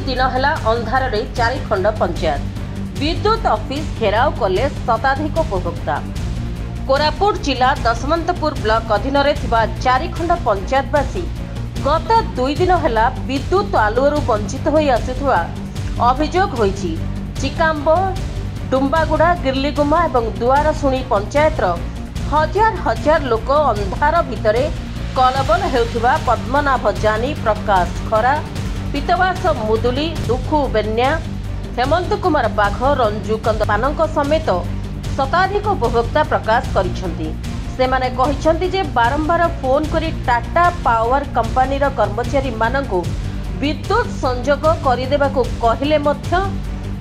दिन है अंधार रे चारिखंड पंचायत विद्युत ऑफिस घेराव कले शताधिक उपभोक्ता। कोरापुट जिला दशमंतपुर ब्लॉक अधीन चारिखंड पंचायतवासी गत 2 दिन है विद्युत आलुअरु वंचित होई आसुथुवा अभियोग होईछि। चिकाम्ब, डुम्बागुड़ा, गिर्लिगुमा और दुआरशुणी पंचायतर हजार हजार लोक अंधार भितरे कलबल हेउथिबा पद्मनाभ जानी, प्रकाश खरा, पीतवास मुदुली, दुखु बेन्या, हेमंत कुमार बाघ, रंजू कंदपानक समेत शताधिक उपभोक्ता प्रकाश करिसेंति। सेमाने कहिसेंति जे बारंबार फोन करी टाटा पावर कंपनीर कर्मचारी मानकु विद्युत संजोग करिदेबाकु कहिले मध्य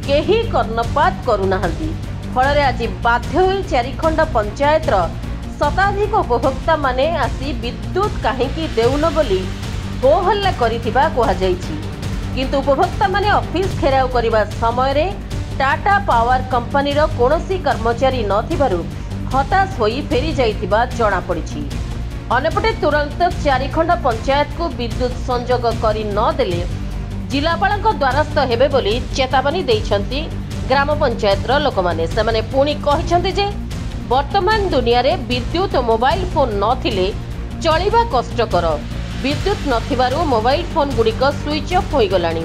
केही कर्णपात करुनाहांती। फଳରେ आज बाध्य होई चारिखंड पंचायतर शताधिक उपभोक्ता माने आसी विद्युत काहेकि देउन बोली हो हल्ला करिथिबा कुहा जाईछि। किंतु उपभोक्ता माने ऑफिस घेराव करिबा समय रे टाटा पावर कंपनीर कोनोसी कर्मचारी नथिबारु हताश होई फेरी जाईथिबा जणा पड़िछि। अनेपटे तुरंत चारिखंड पंचायत को विद्युत संजोग करि न देले जिलापालक द्वारस्थ हेबे बोली चेतावनी दैछंती ग्राम पंचायतर लोकमाने। सेमाने पुणी कहिछंती जे वर्तमान दुनिया रे विद्युत मोबाइल फोन नथिले चलिबा कष्टकर। विद्युत नथिबारु मोबाइल फोन गुड़िक स्विच ऑफ हो गलानी।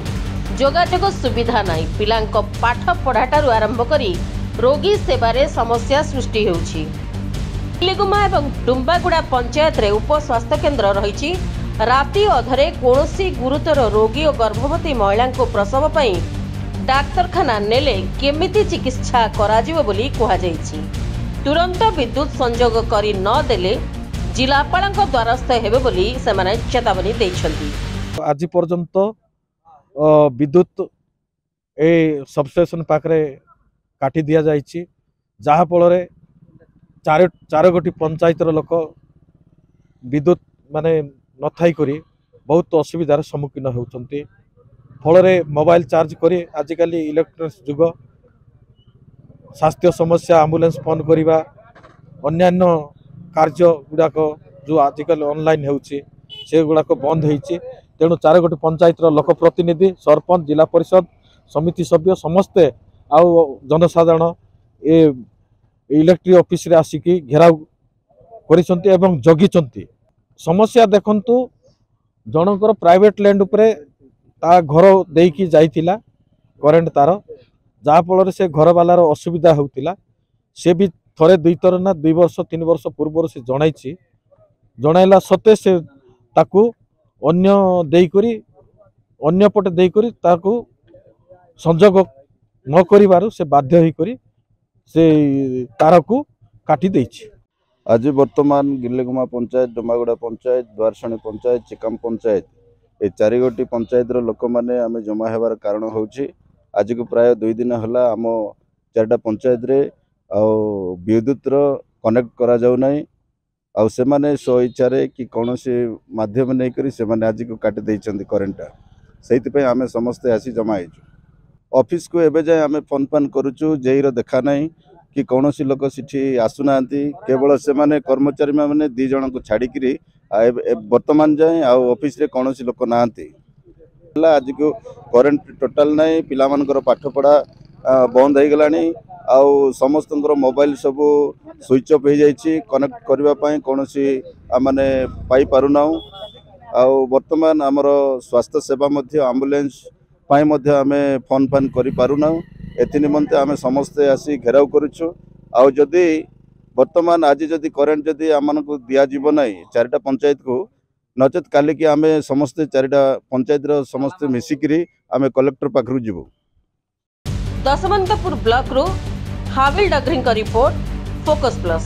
जोगाजोग सुविधा नाही। पिलांक पाठ पढ़ाटारु आरंभ करी रोगी सेवारे समस्या सृष्टि होउछि। गिर्लिगुमा एवं डुम्बागुड़ा पंचायत रे उप स्वास्थ्य केन्द्र रहिछि। राति अधरे कोनोसी गुरुतर रोगी और गर्भवती महिला को प्रसव पई डाक्तरखाना नेले केमिति चिकित्सा कराजिबो बोली कुहा जाईछि। तुरंत विद्युत संजोग करी न देले जिलापालक द्वारस्थ हेबे बोली सेमाने चेतावनी दैछंती। आज पर्यंत विद्युत ए सबस्टेशन पाखरे काटी दिया जाइछि, जहा फल चार गोटी पंचायतर लोक विद्युत माने न थाई करी बहुत असुविधार सम्मुखीन होउछंती। फल मोबाइल चार्ज करी आजिकल इलेक्ट्रोनिक्स जुग स्वास्थ्य समस्या एम्बुलेंस फोन करवा अन्यान्य कार्य गुड़ाक जो आजिकल ऑनलाइन होउछि से गुड़ाक बंद होइछि। तेणु चार गोटी पंचायतर लोक प्रतिनिधि, सरपंच, जिला परिषद समिति सभ्य समस्ते आउ जनसाधारण ए इलेक्ट्रिक ऑफिस रे आसिकी घेराव करिसंती एवं जगिचंती। समस्या देखंतु जनकर प्राइवेट लैंड उपरे ता घर देकी जाइतिला करेंट तार, जहा फल से घर वालार असुविधा होतिला। से भी थरे 2 थर ना 2 वर्ष 3 वर्ष पूर्व से जणाइछि। जणाइला सते से ताकू अन्य देई करी अन्य पटे देई करी ताकू संजोग न करिवारु से बाध्य होई करी से तार को काटी देछि। आज वर्तमान गिर्लिगुमा पंचायत, डुम्बागुड़ा पंचायत, द्वारशुणी पंचायत, चिकाम पंचायत ए 4 गोटी पंचायतर लोक माने आमे जमा हेबार कारण होउछि। आज को प्राय 2 दिन हला आम 4टा पंचायत रे विद्युत कनेक्ट करा जाउ नै। आउ से माने स्व इच्छा रे कि कोनोसी माध्यम नै करी से माने आज को काटी दैछंती करेंट। सेति पे आमे समस्त आसी जमा हेछु। ऑफिस को एबे जाय आमे फोन फान करूछु, जेईर देखा नै कि कौनसी लोक सिठी आसुनांती। केवल से माने कर्मचारी माने 2 जन को छाड़ी करी वर्तमान जाए ऑफिस रे कौनसी लोक नांती। आज को करेंट टोटाल नहीं, पिला मानकर पाठ पढ़ा बंद हो गलानी। आउ समस्त मोबाइल सब स्विच ऑफ हो जाइछि। कनेक्ट करबा पई कौनसी माने पाई पारुना। आउ वर्तमान आमर स्वास्थ्य सेवा मध्य एम्बुलेंस पाई मध्य आमे फोन फान करि पारुना। एथि निमंते आमे समस्ते आसी घेराव करूछु। आउ जदि वर्तमान आज जदि करेंट जदि आमनको दिया जीव नै 4टा पंचायत को नचेत काली कि आमे समस्ते 4टा पंचायत रो समस्ते मिसिकरी आमे कलेक्टर पाखरु जीवो। दशमंतपुर ब्लॉक रो हाविल डगरिंग का रिपोर्ट, फोकस प्लस।